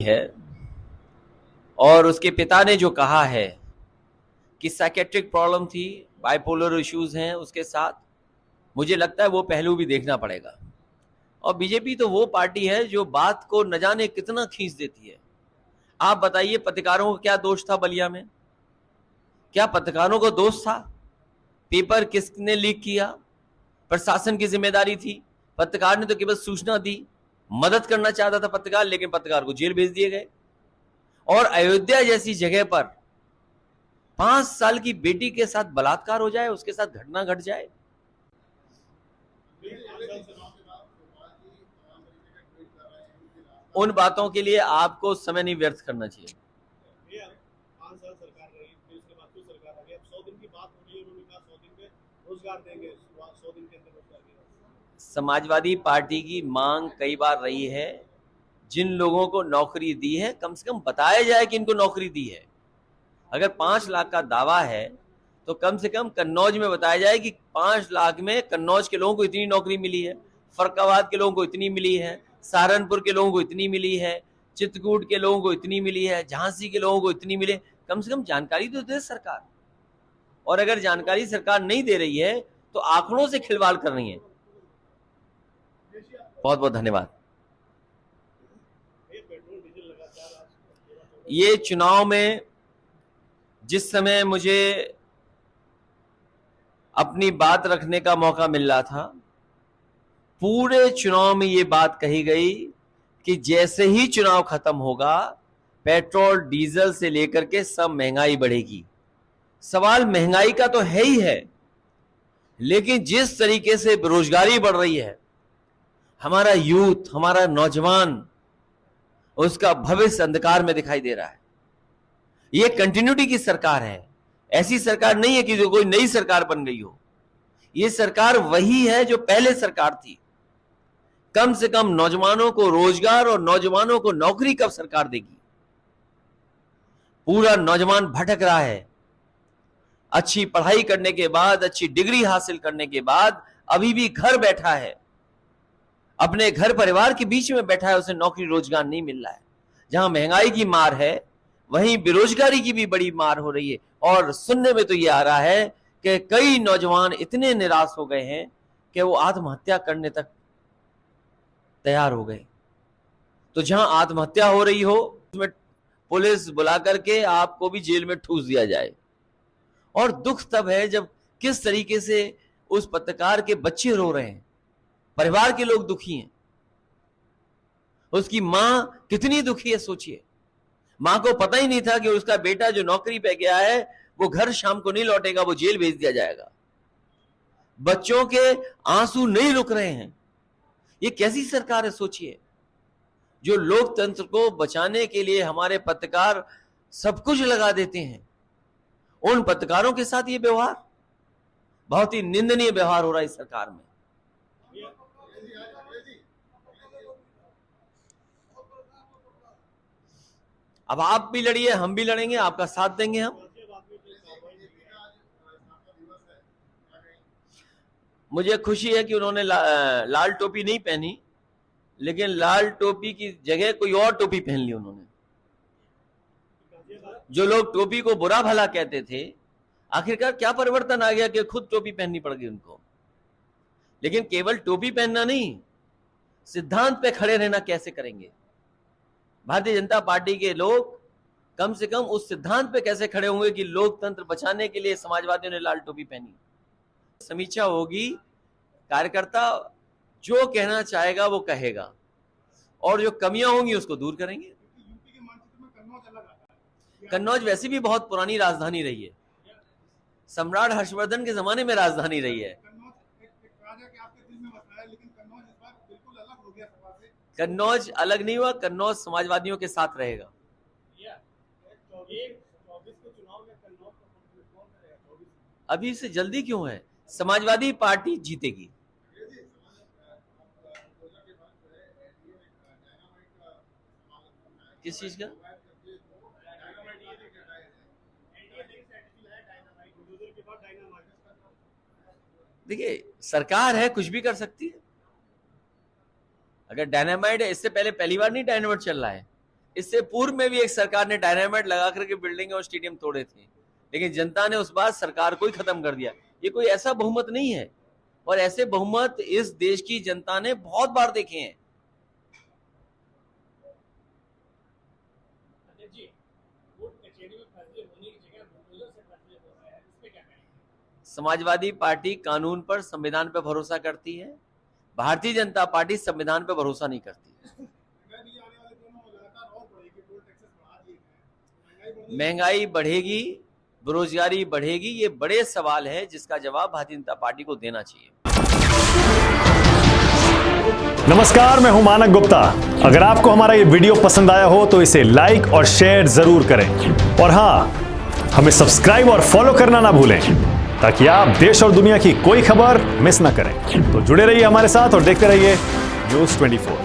है और उसके पिता ने जो कहा है कि साइकेट्रिक प्रॉब्लम थी, बाइपोलर इश्यूज हैं उसके साथ, मुझे लगता है वो पहलू भी देखना पड़ेगा। और बीजेपी तो वो पार्टी है जो बात को न जाने कितना खींच देती है। आप बताइए, पत्रकारों को क्या दोष था बलिया में? क्या पत्रकारों को दोष था? पेपर किसने लीक किया? प्रशासन की जिम्मेदारी थी। पत्रकार ने तो केवल सूचना दी, मदद करना चाहता था पत्रकार, लेकिन पत्रकार को जेल भेज दिए गए। और अयोध्या जैसी जगह पर 5 साल की बेटी के साथ बलात्कार हो जाए, उसके साथ घटना घट जाए। उन बातों के लिए आपको समय नहीं व्यर्थ करना चाहिए। समाजवादी पार्टी की मांग कई बार रही है, जिन लोगों को नौकरी दी है कम से कम बताया जाए कि इनको नौकरी दी है। अगर 5 लाख का दावा है तो कम से कम कन्नौज में बताया जाए कि 5 लाख में कन्नौज के लोगों को इतनी नौकरी मिली है, फर्रुखाबाद के लोगों को इतनी मिली है, सहारनपुर के लोगों को इतनी मिली है, चित्रकूट के लोगों को इतनी मिली है, झांसी के लोगों को इतनी मिले। कम से कम जानकारी तो दे सरकार। और अगर जानकारी सरकार नहीं दे रही है तो आंकड़ों से खिलवाड़ कर रही है। बहुत बहुत धन्यवाद। ये चुनाव में जिस समय मुझे अपनी बात रखने का मौका मिल रहा था, पूरे चुनाव में ये बात कही गई कि जैसे ही चुनाव खत्म होगा, पेट्रोल डीजल से लेकर के सब महंगाई बढ़ेगी। सवाल महंगाई का तो है ही है, लेकिन जिस तरीके से बेरोजगारी बढ़ रही है, हमारा यूथ, हमारा नौजवान, उसका भविष्य अंधकार में दिखाई दे रहा है। ये कंटिन्यूटी की सरकार है, ऐसी सरकार नहीं है कि जो कोई नई सरकार बन गई हो। ये सरकार वही है जो पहले सरकार थी। कम से कम नौजवानों को रोजगार और नौजवानों को नौकरी कब सरकार देगी? पूरा नौजवान भटक रहा है। अच्छी पढ़ाई करने के बाद, अच्छी डिग्री हासिल करने के बाद अभी भी घर बैठा है, अपने घर परिवार के बीच में बैठा है, उसे नौकरी रोजगार नहीं मिल रहा है। जहां महंगाई की मार है, वहीं बेरोजगारी की भी बड़ी मार हो रही है। और सुनने में तो ये आ रहा है कि कई नौजवान इतने निराश हो गए हैं कि वो आत्महत्या करने तक तैयार हो गए। तो जहां आत्महत्या हो रही हो, उसमें पुलिस बुला करके आपको भी जेल में ठूस दिया जाए। और दुख तब है जब किस तरीके से उस पत्रकार के बच्चे रो रहे हैं, परिवार के लोग दुखी हैं, उसकी मां कितनी दुखी है सोचिए। मां को पता ही नहीं था कि उसका बेटा जो नौकरी पे गया है वो घर शाम को नहीं लौटेगा, वो जेल भेज दिया जाएगा। बच्चों के आंसू नहीं रुक रहे हैं। ये कैसी सरकार है सोचिए, जो लोकतंत्र को बचाने के लिए हमारे पत्रकार सब कुछ लगा देते हैं। उन पत्रकारों के साथ ये व्यवहार, बहुत ही निंदनीय व्यवहार हो रहा है इस सरकार में। अब आप भी लड़िए, हम भी लड़ेंगे, आपका साथ देंगे हम। मुझे खुशी है कि उन्होंने लाल टोपी नहीं पहनी, लेकिन लाल टोपी की जगह कोई और टोपी पहन ली उन्होंने। जो लोग टोपी को बुरा भला कहते थे, आखिरकार क्या परिवर्तन आ गया कि खुद टोपी पहननी पड़ गई उनको। लेकिन केवल टोपी पहनना नहीं, सिद्धांत पे खड़े रहना कैसे करेंगे? भारतीय जनता पार्टी के लोग कम से कम उस सिद्धांत पे कैसे खड़े होंगे कि लोकतंत्र बचाने के लिए समाजवादियों ने लाल टोपी पहनी। समीक्षा होगी, कार्यकर्ता जो कहना चाहेगा वो कहेगा, और जो कमियां होंगी उसको दूर करेंगे। कन्नौज वैसे भी बहुत पुरानी राजधानी रही है, सम्राट हर्षवर्धन के जमाने में राजधानी रही है। कन्नौज अलग नहीं हुआ, कन्नौज समाजवादियों के साथ रहेगा। अभी से जल्दी क्यों है? समाजवादी पार्टी जीतेगी। किस चीज का? देखिए, सरकार है, कुछ भी कर सकती है। अगर डायनामाइट है, इससे पहले पहली बार नहीं डायनामाइट चल रहा है, इससे पूर्व में भी एक सरकार ने डायनामाइट लगा करके बिल्डिंग और स्टेडियम तोड़े थे, लेकिन जनता ने उस बार सरकार को ही खत्म कर दिया। ये कोई ऐसा बहुमत नहीं है, और ऐसे बहुमत इस देश की जनता ने बहुत बार देखे हैं। समाजवादी पार्टी कानून पर, संविधान पर भरोसा करती है। भारतीय जनता पार्टी संविधान पर भरोसा नहीं करती। महंगाई बढ़ेगी, बेरोजगारी बढ़ेगी, ये बड़े सवाल है जिसका जवाब भारतीय जनता पार्टी को देना चाहिए। नमस्कार, मैं हूं मानक गुप्ता। अगर आपको हमारा ये वीडियो पसंद आया हो तो इसे लाइक और शेयर जरूर करें, और हां, हमें सब्सक्राइब और फॉलो करना ना भूलें ताकि आप देश और दुनिया की कोई खबर मिस ना करें। तो जुड़े रहिए हमारे साथ और देखते रहिए न्यूज़ 24।